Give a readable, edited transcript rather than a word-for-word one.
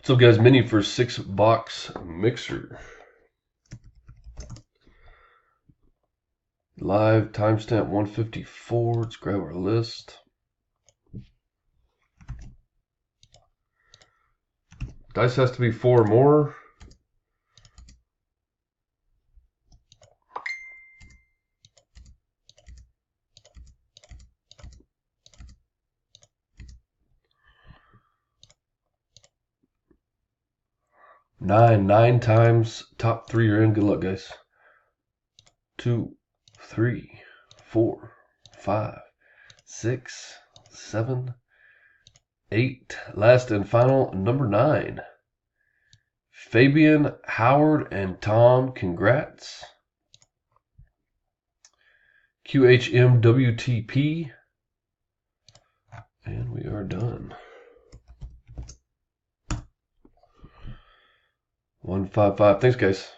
So guys, mini for 6-box mixer. Live timestamp 154. Let's grab our list. Dice has to be 4 or more. Nine times. Top 3 are in. Good luck, guys. 2, 3, 4, 5, 6, 7, 8. Last and final, number 9. Fabian, Howard, and Tom, congrats. QHMWTP. And we are done. 155. Thanks, guys.